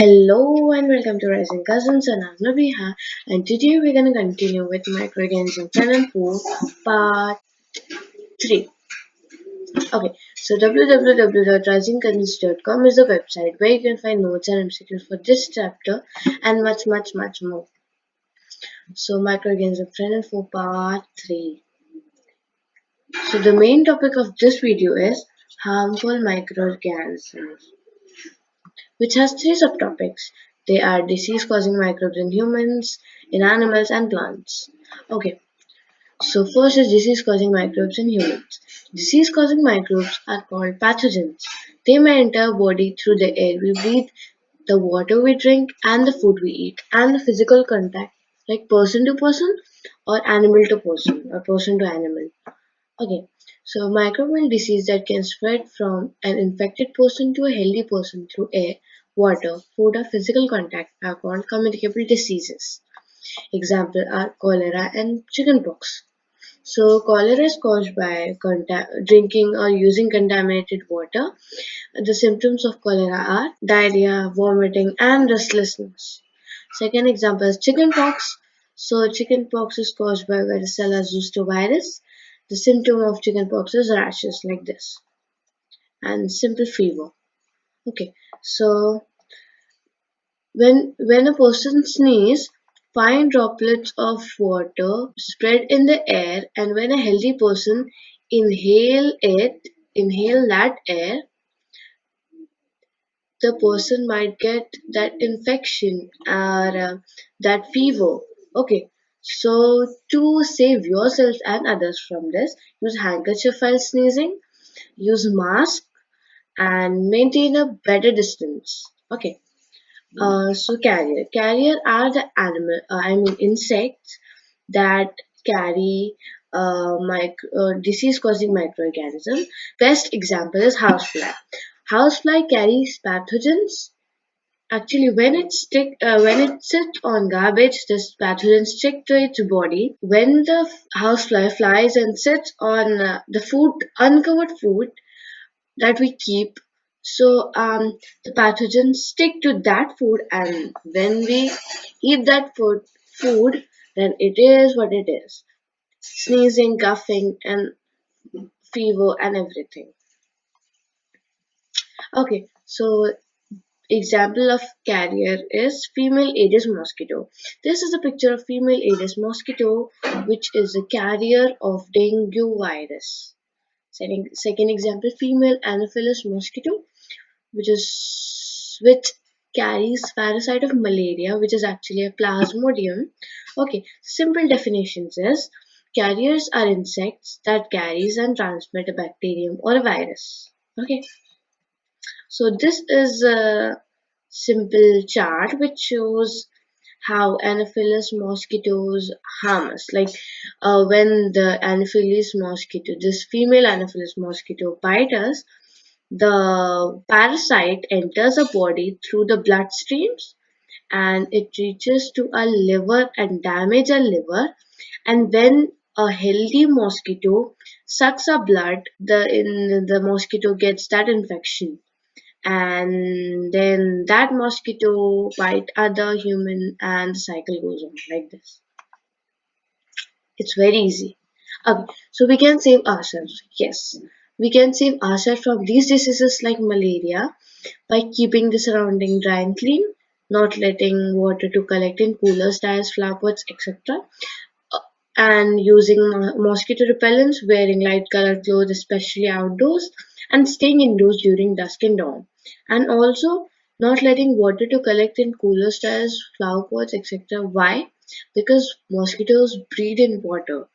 Hello and welcome to Rising Cousins, and I'm Nabiha, and today we're going to continue with Microorganisms 10 and 4 part 3. Okay, so www.risingcousins.com is the website where you can find notes and MCQs for this chapter and much more. So Microorganisms 10 and 4 part 3. So the main topic of this video is harmful microorganisms, which has three subtopics. They are disease-causing microbes in humans, in animals, and plants. Okay, so first is disease-causing microbes in humans. Disease-causing microbes are called pathogens. They may enter our body through the air we breathe, the water we drink, and the food we eat, and the physical contact, like person to person, or animal to person, or person to animal. Okay, so microbial disease that can spread from an infected person to a healthy person through air, water, food, or physical contact are called communicable diseases. Examples are cholera and chickenpox. So cholera is caused by drinking or using contaminated water. The symptoms of cholera are diarrhea, vomiting, and restlessness. Second example is chickenpox. So chickenpox is caused by varicella zoster virus. The symptom of chickenpox is rashes like this and simple fever. Okay, so when a person sneezes, fine droplets of water spread in the air, and when a healthy person inhale that air, the person might get that infection or that fever. Okay, so to save yourself and others from this, use handkerchief while sneezing, use mask, and maintain a better distance. Okay. So carrier are the insects that carry disease-causing microorganism. Best example is housefly. Housefly carries pathogens. Actually, when it sits on garbage, this pathogen stick to its body. When the housefly flies and sits on the food, uncovered food, that we keep. So the pathogens stick to that food, and when we eat that food, then it is what it is: sneezing, coughing, and fever, and everything. Okay, so example of carrier is female Aedes mosquito. This is a picture of female Aedes mosquito, which is a carrier of dengue virus. Second example, female Anopheles mosquito, which carries parasite of malaria, which is actually a plasmodium. Okay, simple definitions is carriers are insects that carries and transmit a bacterium or a virus. Okay, so this is a simple chart which shows how Anopheles mosquitoes harm us. Like when the Anopheles mosquito, this female Anopheles mosquito bite us, the parasite enters a body through the bloodstreams, and it reaches to our liver and damage our liver. And when a healthy mosquito sucks our blood, the mosquito gets that infection, and then that mosquito bite other human, and the cycle goes on like this. It's very easy. Okay, so we can save ourselves. Yes, we can save ourselves from these diseases like malaria by keeping the surrounding dry and clean, not letting water to collect in coolers, tires, flower pots, etc., and using mosquito repellents, wearing light colored clothes, especially outdoors, and staying indoors during dusk and dawn. And also not letting water to collect in coolers, tires, flower pots, etc. Why? Because mosquitoes breed in water.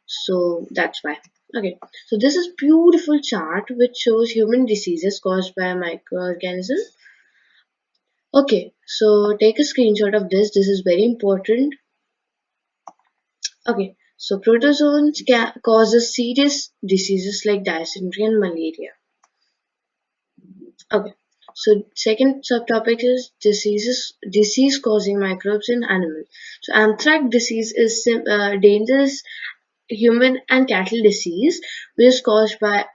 So that's why. Okay, so this is beautiful chart which shows human diseases caused by a microorganism. Okay, so take a screenshot of this. This is very important. Okay, so protozoans causes serious diseases like dysentery and malaria. Okay, so second subtopic is disease causing microbes in animals. So anthrax disease is dangerous human and cattle disease, which is caused by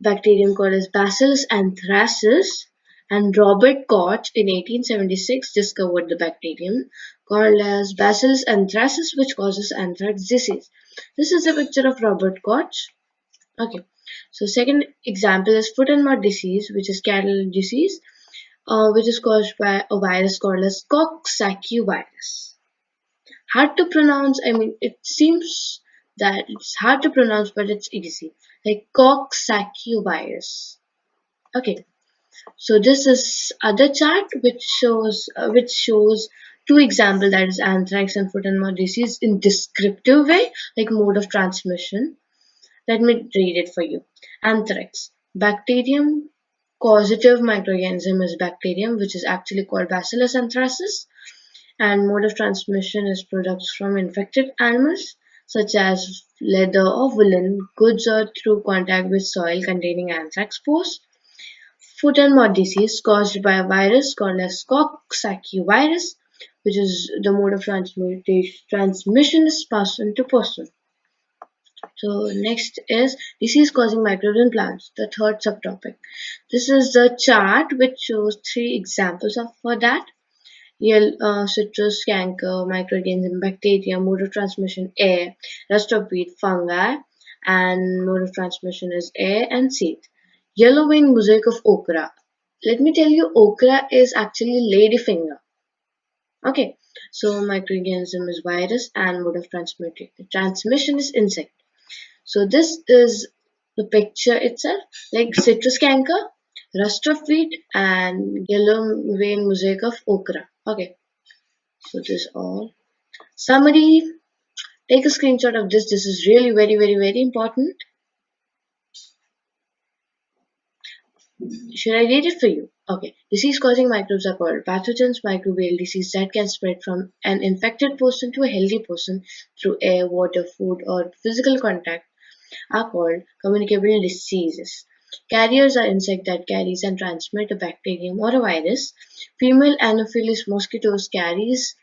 bacterium called as Bacillus anthracis, And Robert Koch in 1876 discovered the bacterium called as Bacillus anthracis, which causes anthrax disease. This is a picture of Robert Koch. Okay, so second example is foot and mouth disease, which is cattle disease, which is caused by a virus called as Coxsackie virus. Hard to pronounce. I mean, it seems that it's hard to pronounce, but it's easy. Like Coxsackie virus. Okay, so this is other chart which shows two examples, that is anthrax and foot and mouth disease in descriptive way, like mode of transmission. Let me read it for you. Anthrax. Bacterium causative microorganism is bacterium, which is actually called Bacillus anthracis, and mode of transmission is products from infected animals such as leather or woolen goods or through contact with soil containing anthrax spores. Foot and mouth disease caused by a virus called as Coxsackie virus, which is the mode of transmission is person to person. So next is disease causing microbes in plants, the third subtopic. This is the chart which shows three examples of for that. Citrus, canker, microorganism, bacteria, mode of transmission air, rust of wheat, fungi, and mode of transmission is air and seed. Yellow vein mosaic of okra. Let me tell you, okra is actually ladyfinger. Okay, so microorganism is virus and mode of transmission is insect. So this is the picture itself, like citrus canker, rust of wheat, and yellow vein mosaic of okra. Okay, so this all. Summary, take a screenshot of this. This is really very important. Should I read it for you? Okay. Disease-causing microbes are called pathogens. Microbial disease that can spread from an infected person to a healthy person through air, water, food, or physical contact are called communicable diseases. Carriers are insects that carries and transmit a bacterium or a virus. Female Anopheles mosquitoes carries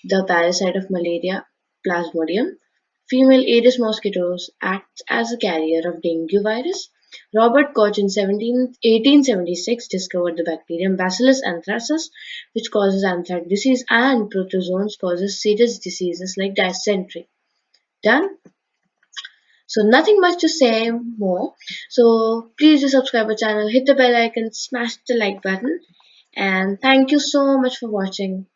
the parasite of malaria, Plasmodium. Female Aedes mosquitoes acts as a carrier of dengue virus. Robert Koch in 1876 discovered the bacterium Bacillus anthracis, which causes anthrax disease, and protozoans causes serious diseases like dysentery. Done? So nothing much to say more. So please do subscribe our channel, hit the bell icon, smash the like button, and thank you so much for watching.